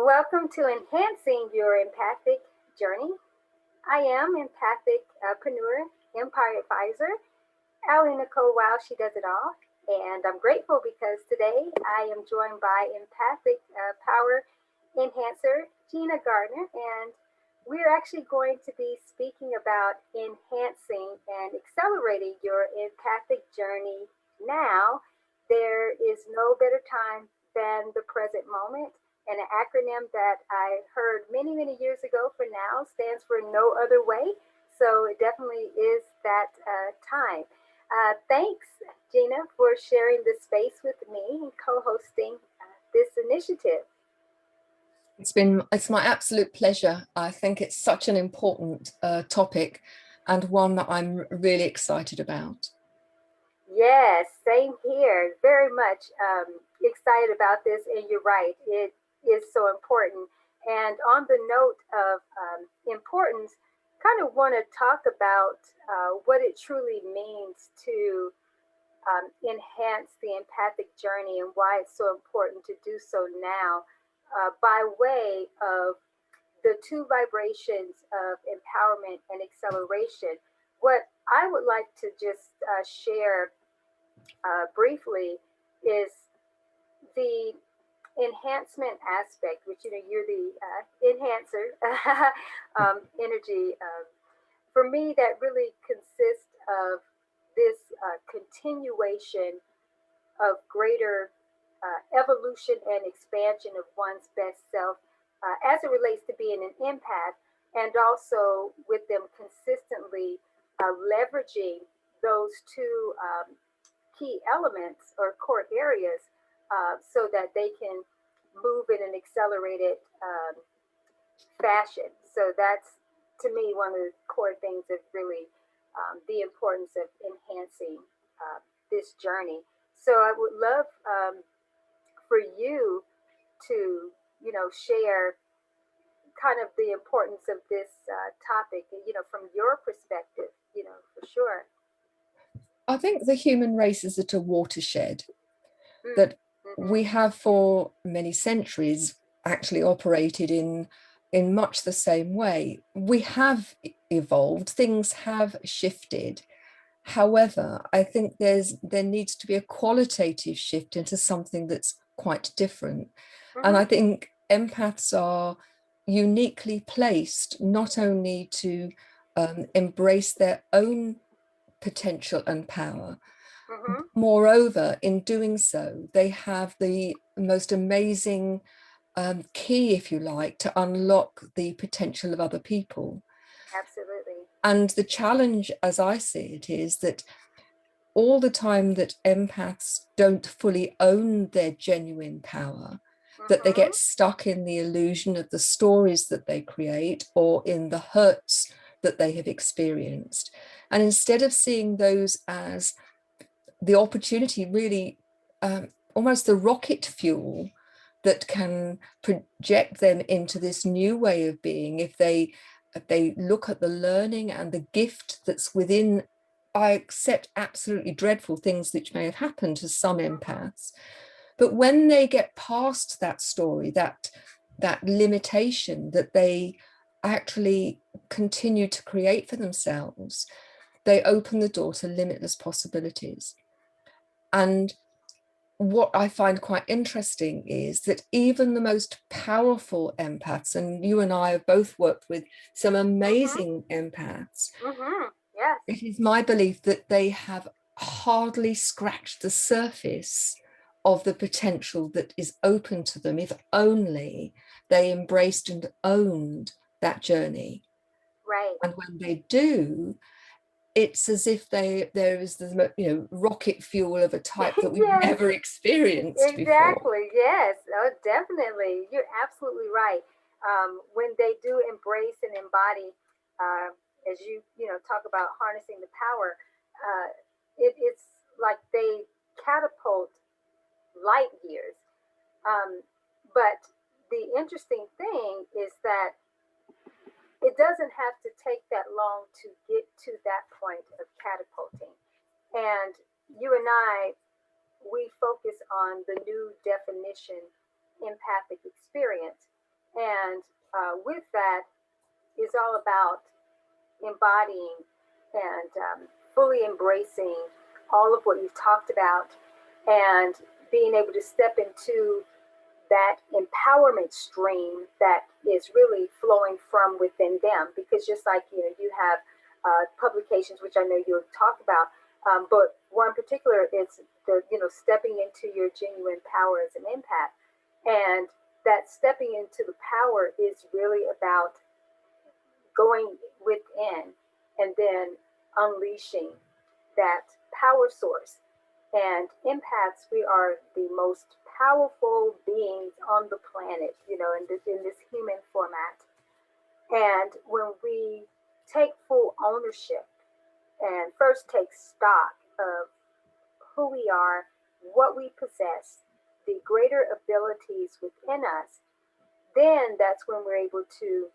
Welcome to Enhancing Your Empathic Journey. I am Empathic-preneur Empire Advisor. AliNICOLE WOW, she does it all. And I'm grateful because today I am joined by Empathic Power Enhancer, Gina Gardiner, and we're actually going to be speaking about enhancing and accelerating your empathic journey now. There is no better time than the present moment. And an acronym that I heard many, many years ago for now stands for no other way. So it definitely is that time. Thanks, Gina, for sharing this space with me and co-hosting this initiative. It's my absolute pleasure. I think it's such an important topic and one that I'm really excited about. Yes, same here. Very much excited about this, and you're right. It is so important. And on the note of importance, kind of want to talk about what it truly means to enhance the empathic journey and why it's so important to do so now by way of the two vibrations of empowerment and acceleration. What I would like to just share briefly is the enhancement aspect, which you're the enhancer energy. For me, that really consists of this continuation of greater evolution and expansion of one's best self as it relates to being an empath, and also with them consistently leveraging those two key elements or core areas so that they can move in an accelerated fashion. So that's, to me, one of the core things of really the importance of enhancing this journey. So I would love for you to, share kind of the importance of this topic, from your perspective, for sure. I think the human race is at a watershed that we have for many centuries actually operated in much the same way. We have evolved, things have shifted. However, I think there needs to be a qualitative shift into something that's quite different. And I think empaths are uniquely placed not only to embrace their own potential and power. Moreover, in doing so, they have the most amazing key, if you like, to unlock the potential of other people. Absolutely. And the challenge, as I see it, is that all the time that empaths don't fully own their genuine power, that they get stuck in the illusion of the stories that they create or in the hurts that they have experienced. And instead of seeing those as the opportunity, really almost the rocket fuel that can project them into this new way of being, if they look at the learning and the gift that's within. I accept absolutely dreadful things which may have happened to some empaths, but when they get past that story, that limitation that they actually continue to create for themselves, they open the door to limitless possibilities. And what I find quite interesting is that even the most powerful empaths, and you and I have both worked with some amazing empaths, yes. It is my belief that they have hardly scratched the surface of the potential that is open to them if only they embraced and owned that journey. Right. And when they do, it's as if there is the rocket fuel of a type that we've never experienced before. Exactly. Yes. Oh, definitely. You're absolutely right. When they do embrace and embody, as you talk about harnessing the power, it's like they catapult light years. But the interesting thing is that it doesn't have to take that long to get to that point of catapulting. And you and I, we focus on the new definition, empathic experience. And with that is all about embodying and fully embracing all of what you've talked about and being able to step into that empowerment stream that is really flowing from within them. Because just like you have publications, which I know you'll talk about, but one particular is the stepping into your genuine power as an empath, and that stepping into the power is really about going within and then unleashing that power source. And empaths, we are the most powerful beings on the planet, in this human format. And when we take full ownership and first take stock of who we are, what we possess, the greater abilities within us, then that's when we're able to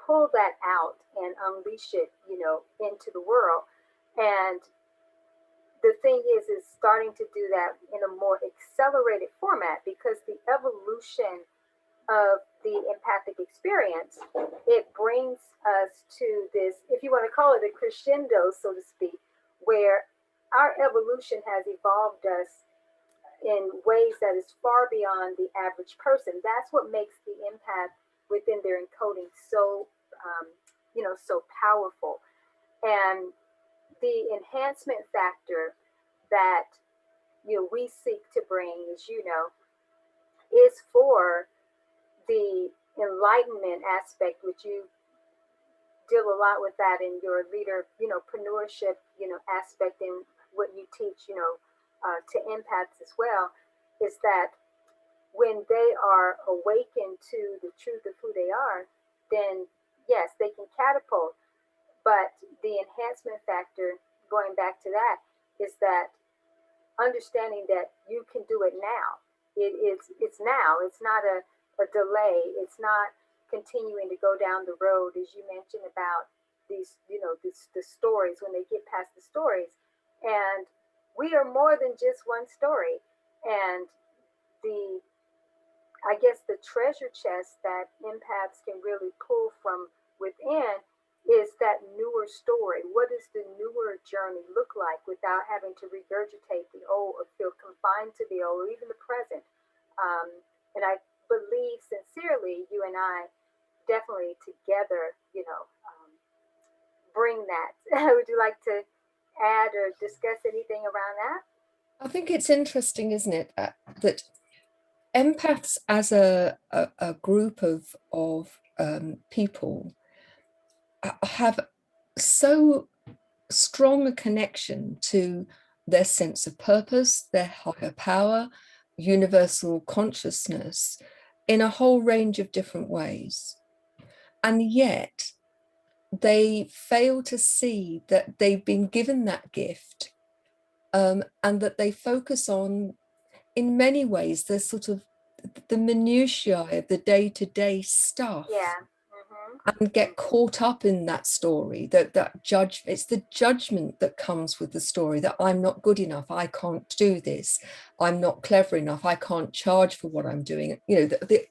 pull that out and unleash it, into the world. And the thing is starting to do that in a more accelerated format, because the evolution of the empathic experience, it brings us to this, if you want to call it a crescendo, so to speak, where our evolution has evolved us in ways that is far beyond the average person. That's what makes the empath within their encoding so, so powerful. And the enhancement factor that we seek to bring, as is for the enlightenment aspect, which you deal a lot with that in your leader-preneurship, aspect in what you teach, to empaths as well, is that when they are awakened to the truth of who they are, then yes, they can catapult. But the enhancement factor, going back to that, is that understanding that you can do it now. It's now. It's not a delay. It's not continuing to go down the road, as you mentioned about these, the stories, when they get past the stories. And we are more than just one story. And I guess the treasure chest that empaths can really pull from within is that newer story. What does the newer journey look like without having to regurgitate the old or feel confined to the old or even the present? And I believe sincerely, you and I definitely together, bring that. Would you like to add or discuss anything around that? I think it's interesting, isn't it, that empaths as a group of people have so strong a connection to their sense of purpose, their higher power, universal consciousness in a whole range of different ways. And yet they fail to see that they've been given that gift, and that they focus on, in many ways, the sort of the minutiae of the day-to-day stuff. Yeah. And get caught up in that story, that it's the judgment that comes with the story, that I'm not good enough, I can't do this, I'm not clever enough, I can't charge for what I'm doing,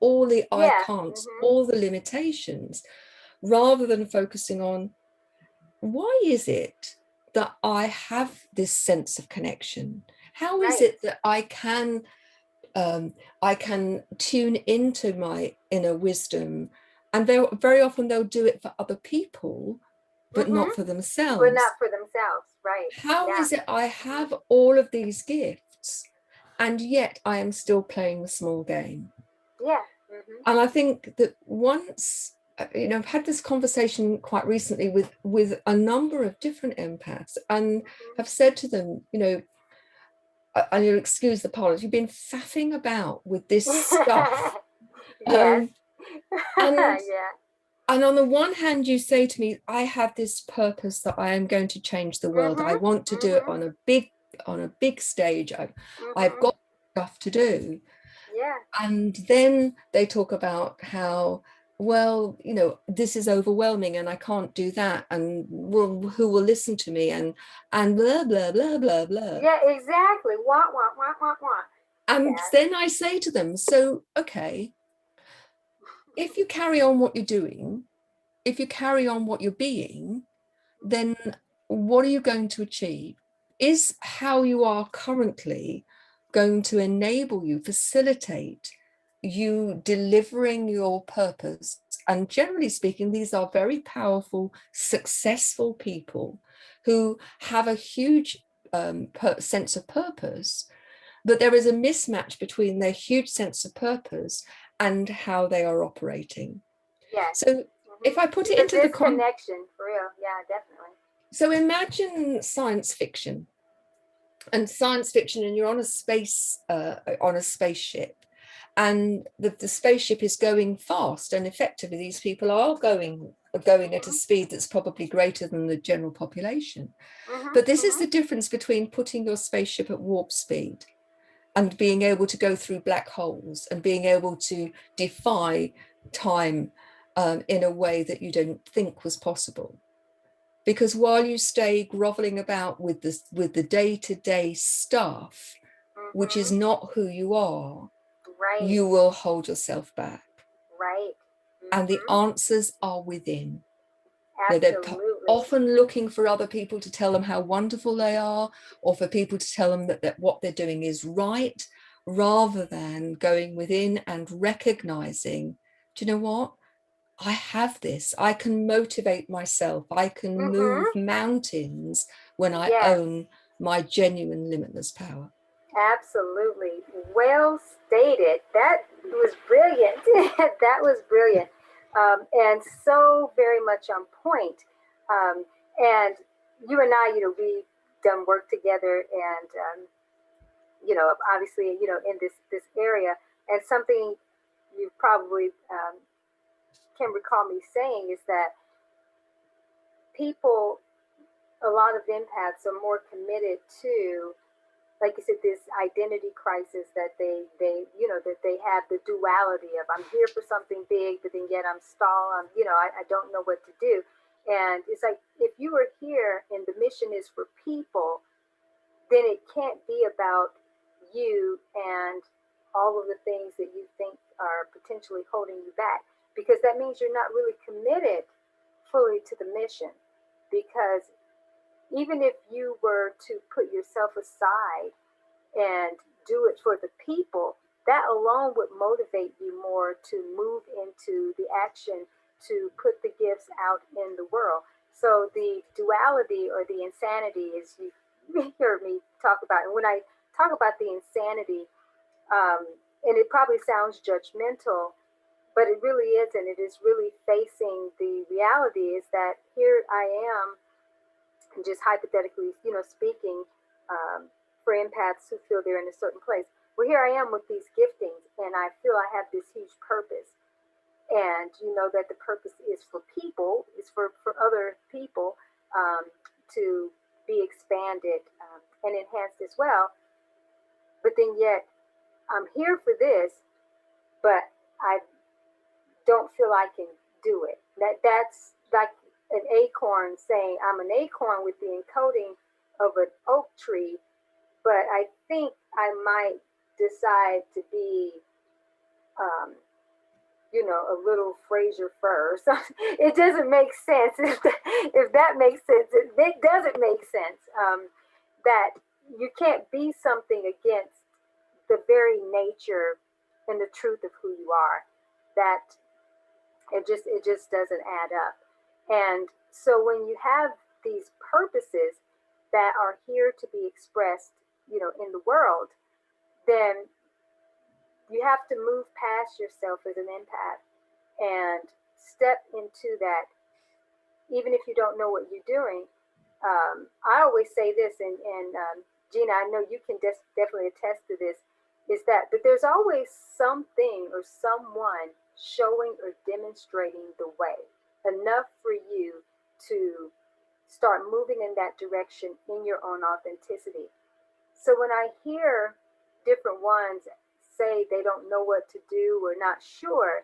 all the I can'ts, all the limitations, rather than focusing on, why is it that I have this sense of connection? How is it that I can tune into my inner wisdom? And very often they'll do it for other people, but not for themselves. But not for themselves, right. How is it I have all of these gifts and yet I am still playing the small game? Yeah. And I think that once, I've had this conversation quite recently with a number of different empaths, and have said to them, and you'll excuse the parlance, you've been faffing about with this stuff. Yes. And on the one hand, you say to me, I have this purpose that I am going to change the world. I want to do it on a big stage. I've got stuff to do. Yeah. And then they talk about how, well, this is overwhelming and I can't do that, and who will listen to me, and blah blah blah blah blah. Yeah, exactly. Wah, wah, wah, wah, wah. And then I say to them, so okay, if you carry on what you're doing, if you carry on what you're being, then what are you going to achieve? Is how you are currently going to enable you, facilitate you delivering your purpose? And generally speaking, these are very powerful, successful people who have a huge sense of purpose, but there is a mismatch between their huge sense of purpose and how they are operating. Yes. So if I put it There's into the connection, for real. Yeah, definitely. So imagine science fiction, and you're on a spaceship, and the spaceship is going fast, and effectively these people are going at a speed that's probably greater than the general population. But this is the difference between putting your spaceship at warp speed and being able to go through black holes and being able to defy time in a way that you don't think was possible. Because while you stay groveling about with the day-to-day stuff, which is not who you are, right, you will hold yourself back. Right. And the answers are within. Absolutely. They're often looking for other people to tell them how wonderful they are, or for people to tell them that what they're doing is right, rather than going within and recognizing, do you know what? I have this. I can motivate myself. I can move mountains when I own my genuine limitless power. Absolutely. Well stated. That was brilliant. That was brilliant. And so very much on point. And you and I, we've done work together, and obviously, in this area. And something you probably can recall me saying is that people, a lot of empaths are more committed to, like you said, this identity crisis that that they have, the duality of, I'm here for something big, but then yet I'm stalled. I don't know what to do. And it's like, if you are here and the mission is for people, then it can't be about you and all of the things that you think are potentially holding you back, because that means you're not really committed fully to the mission. Because even if you were to put yourself aside and do it for the people, that alone would motivate you more to move into the action to put the gifts out in the world. So the duality or the insanity, as you heard me talk about, and when I talk about the insanity, and it probably sounds judgmental, but it really isn't. It is really facing the reality is that here I am, just hypothetically, speaking, for empaths who feel they're in a certain place. Well, here I am with these giftings, and I feel I have this huge purpose. And you know that the purpose is for people, is for other people, to be expanded and enhanced as well. But then yet, I'm here for this, but I don't feel I can do it. That's like an acorn saying, I'm an acorn with the encoding of an oak tree, but I think I might decide to be, a little Fraser fir. So it doesn't make sense. If that makes sense, it doesn't make sense, that you can't be something against the very nature and the truth of who you are. That it just doesn't add up. And so when you have these purposes that are here to be expressed, in the world, then you have to move past yourself as an empath and step into that, even if you don't know what you're doing. I always say this, and Gina, I know you can definitely attest to this, is that but there's always something or someone showing or demonstrating the way enough for you to start moving in that direction in your own authenticity. So when I hear different ones say they don't know what to do or not sure,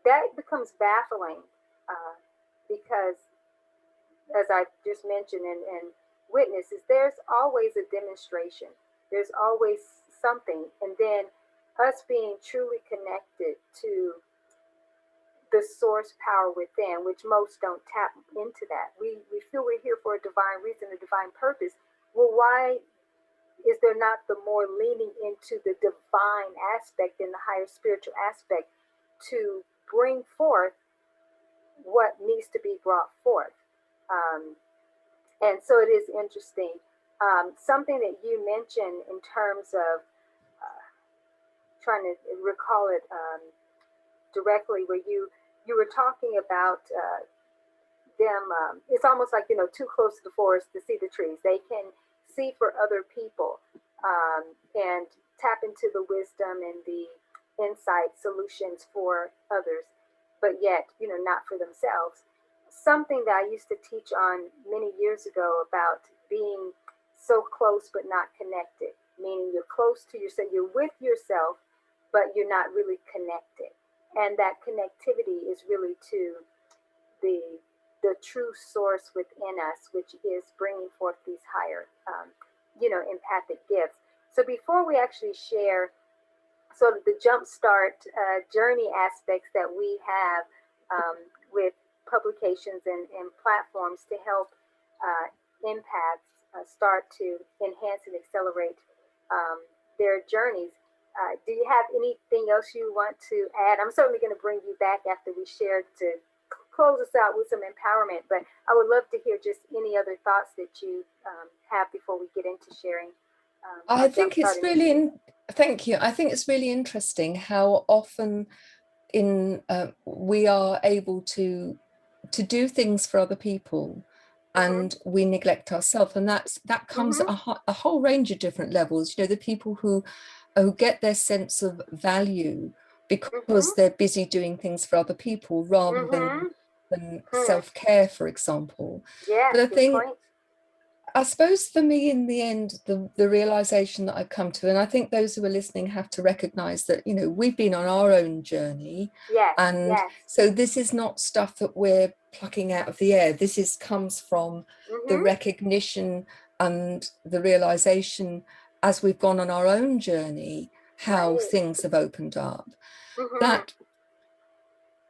that becomes baffling, because, as I just mentioned and witnessed, is there's always a demonstration. There's always something. And then us being truly connected to the source power within, which most don't tap into that. We feel we're here for a divine reason, a divine purpose. Well, why is there not the more leaning into the divine aspect and the higher spiritual aspect to bring forth what needs to be brought forth? And so it is interesting. Something that you mentioned in terms of trying to recall it directly, where you were talking about them. It's almost like, too close to the forest to see the trees. They can see for other people and tap into the wisdom and the insight solutions for others, but yet, not for themselves. Something that I used to teach on many years ago about being so close but not connected, meaning you're close to yourself, you're with yourself, but you're not really connected. And that connectivity is really to the true source within us, which is bringing forth these higher, empathic gifts. So before we actually share sort of the jumpstart journey aspects that we have with publications and platforms to help empaths start to enhance and accelerate their journeys. Do you have anything else you want to add? I'm certainly going to bring you back after we share to close us out with some empowerment, but I would love to hear just any other thoughts that you have before we get into sharing. I think it's really, thank you. I think it's really interesting how often we are able to do things for other people and we neglect ourselves, and that comes at a whole range of different levels. The people who get their sense of value because they're busy doing things for other people rather than self-care, for example. Yes, but point. I suppose for me, in the end, the realization that I've come to, and I think those who are listening have to recognize that, we've been on our own journey. Yes, and so this is not stuff that we're plucking out of the air. This comes from the recognition and the realization as we've gone on our own journey, how things have opened up. That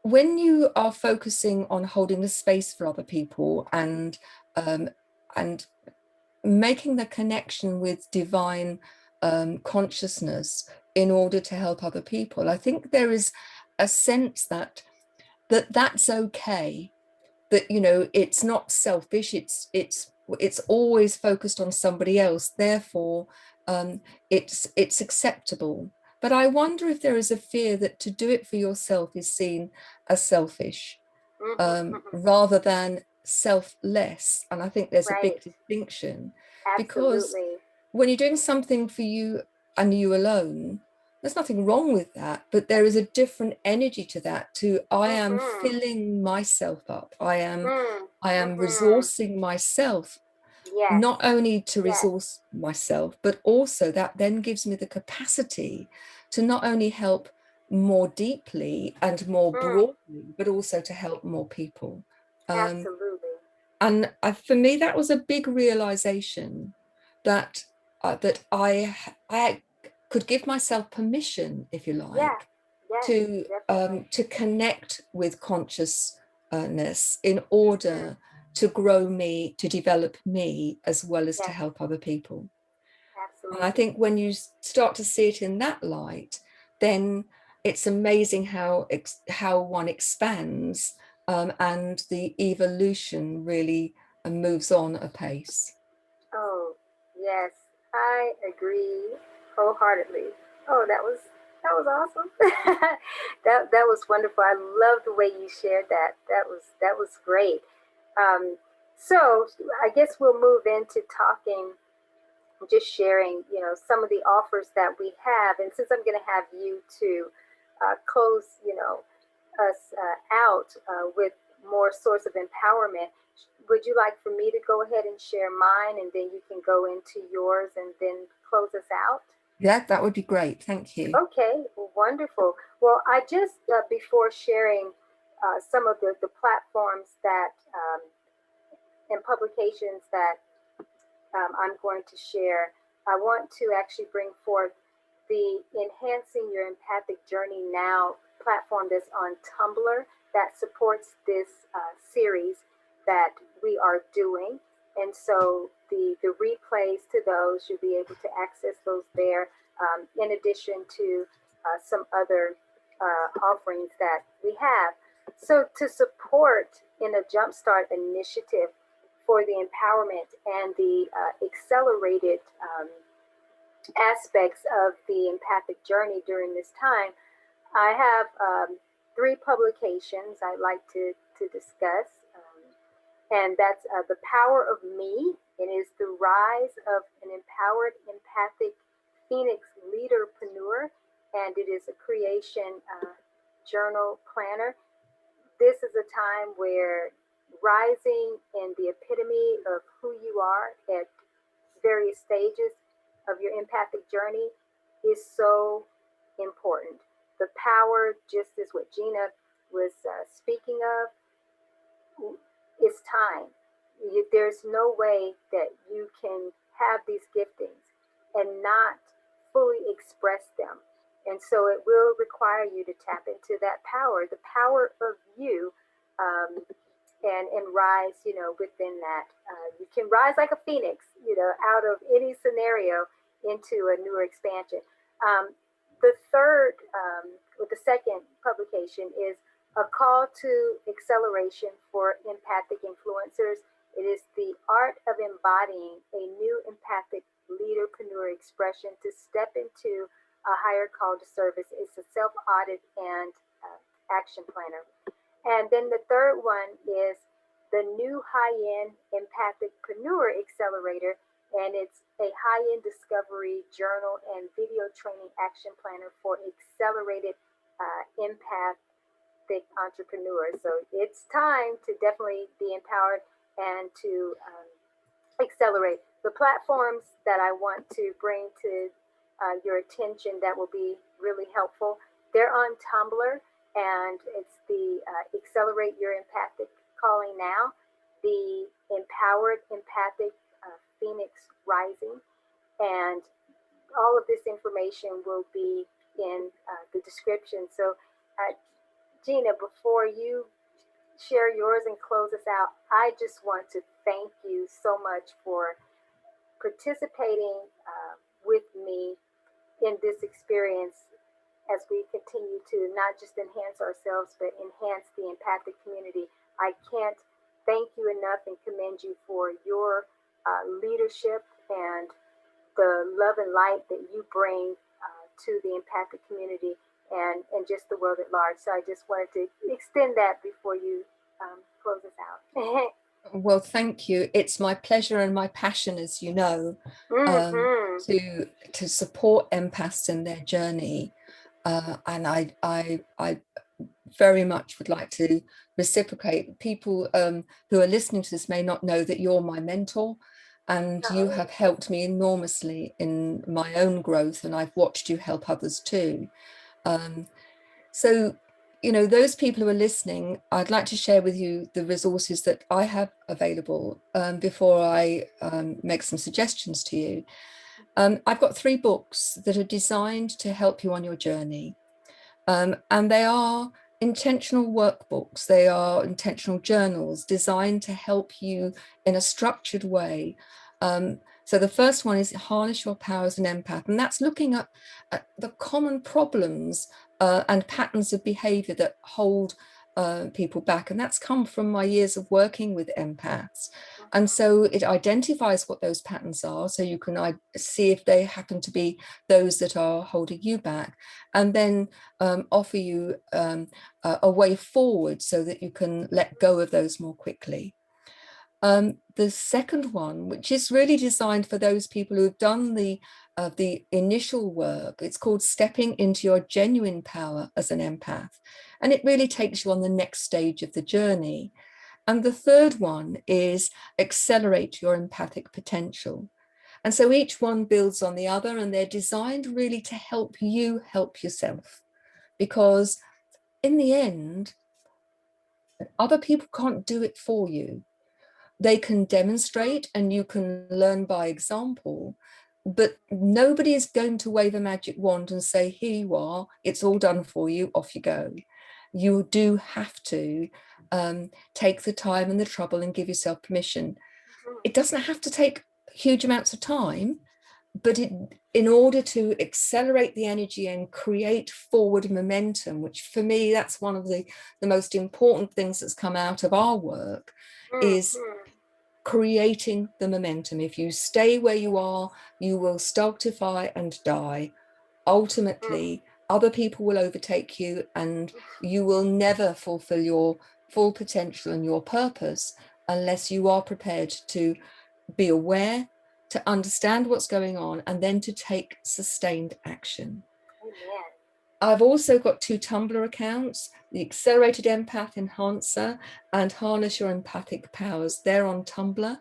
when you are focusing on holding the space for other people and making the connection with divine consciousness in order to help other people, I think there is a sense that's okay, that it's not selfish, it's always focused on somebody else, therefore it's acceptable. But I wonder if there is a fear that to do it for yourself is seen as selfish rather than selfless. And I think there's a big distinction. Because when you're doing something for you and you alone, there's nothing wrong with that, but there is a different energy to that, to I am filling myself up, I am resourcing myself, not only to resource myself, but also that then gives me the capacity to not only help more deeply and more broadly, but also to help more people. Absolutely. And for me, that was a big realization that I could give myself permission, if you like, to connect with consciousness in order to grow me, to develop me, as well as to help other people. Absolutely. And I think when you start to see it in that light, then it's amazing how one expands and the evolution really moves on apace. Oh, yes, I agree wholeheartedly. Oh, that was awesome. that was wonderful. I love the way you shared that. That was great. So I guess we'll move into talking, just sharing, some of the offers that we have. And since I'm going to have you to close, us out with more source of empowerment, would you like for me to go ahead and share mine, and then you can go into yours and then close us out? Yeah, that would be great. Thank you. Okay, wonderful. Well, I just, before sharing some of the platforms that and publications that I'm going to share, I want to actually bring forth the Enhancing Your Empathic Journey Now platform that's on Tumblr that supports this series that we are doing. And so the replays to those, you'll be able to access those there, in addition to some other offerings that we have. So to support in a Jumpstart initiative for the empowerment and the accelerated aspects of the empathic journey during this time, I have 3 publications I'd like to discuss. And that's The Power of Me. It is the rise of an empowered, empathic Phoenix leader-preneur, and it is a creation journal planner. This is a time where rising in the epitome of who you are at various stages of your empathic journey is so important. The power, just as what Gina was speaking of, is time. There's no way that you can have these giftings and not fully express them. And so it will require you to tap into that power, the power of you, and rise, within that. You can rise like a phoenix, out of any scenario into a newer expansion. The third, or the second publication is A Call to Acceleration for Empathic Influencers. It is the art of embodying a new empathic leader-preneur expression to step into a higher call to service. It's a self-audit and action planner. And then the third one is the new high-end Empathic-preneur Accelerator, and it's a high-end discovery journal and video training action planner for accelerated empathic entrepreneurs. So it's time to definitely be empowered and to accelerate. The platforms that I want to bring to your attention that will be really helpful, they're on Tumblr, and it's the Accelerate Your Empathic Calling Now, the Empowered Empathic Phoenix Rising, and all of this information will be in the description. So Gina, before you share yours and close us out, I just want to thank you so much for participating with me in this experience as we continue to not just enhance ourselves, but enhance the empathic community. I can't thank you enough and commend you for your leadership and the love and light that you bring to the empathic community and just the world at large. So I just wanted to extend that before you close us out. Well, thank you. It's my pleasure and my passion, as you know, to support empaths in their journey. And I very much would like to reciprocate. People who are listening to this may not know that you're my mentor, and you have helped me enormously in my own growth, and I've watched you help others too. So, those people who are listening, I'd like to share with you the resources that I have available before I make some suggestions to you. I've got 3 books that are designed to help you on your journey. And they are intentional workbooks. They are intentional journals designed to help you in a structured way. So the first one is Harness Your Power as an Empath, and that's looking at the common problems and patterns of behavior that hold people back. And that's come from my years of working with empaths. And so it identifies what those patterns are, so you can see if they happen to be those that are holding you back, and then offer you a way forward so that you can let go of those more quickly. The second one, which is really designed for those people who have done the initial work, it's called Stepping into Your Genuine Power as an Empath. And it really takes you on the next stage of the journey. And the third one is Accelerate Your Empathic Potential. And so each one builds on the other, and they're designed really to help you help yourself. Because in the end, other people can't do it for you. They can demonstrate and you can learn by example, but nobody is going to wave a magic wand and say, here you are, it's all done for you, off you go. You do have to take the time and the trouble and give yourself permission. It doesn't have to take huge amounts of time, but in order to accelerate the energy and create forward momentum, which for me, that's one of the most important things that's come out of our work, is creating the momentum. If you stay where you are, you will stultify and die. Ultimately, other people will overtake you, and you will never fulfill your full potential and your purpose unless you are prepared to be aware, to understand what's going on, and then to take sustained action. Amen. I've also got 2 Tumblr accounts, the Accelerated Empath Enhancer and Harness Your Empathic Powers. They're on Tumblr.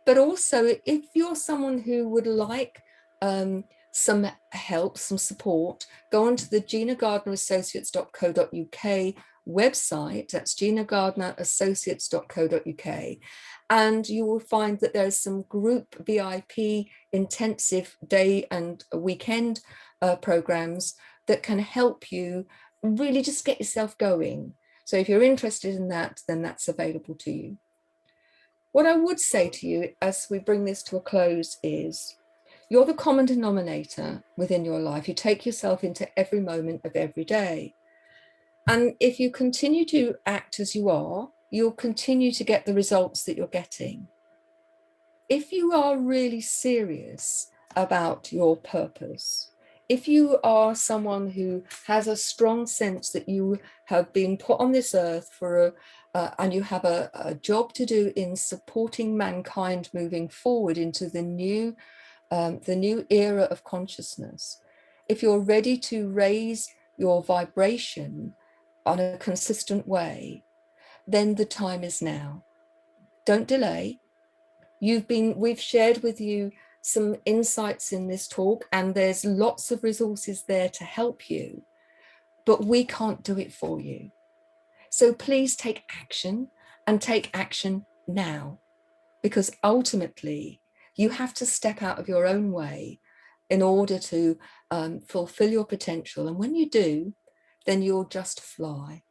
But also, if you're someone who would like some help, some support, go onto the GinaGardnerAssociates.co.uk website. That's GinaGardnerAssociates.co.uk. And you will find that there's some group VIP intensive day and weekend programs that can help you really just get yourself going. So if you're interested in that, then that's available to you. What I would say to you as we bring this to a close is, you're the common denominator within your life. You take yourself into every moment of every day. And if you continue to act as you are, you'll continue to get the results that you're getting. If you are really serious about your purpose, if you are someone who has a strong sense that you have been put on this earth for and you have a job to do in supporting mankind moving forward into the new era of consciousness, if you're ready to raise your vibration on a consistent way, then the time is now. Don't delay. We've shared with you some insights in this talk, and there's lots of resources there to help you, but we can't do it for you. So please take action, and take action now, because ultimately you have to step out of your own way in order to fulfill your potential. And when you do, then you'll just fly.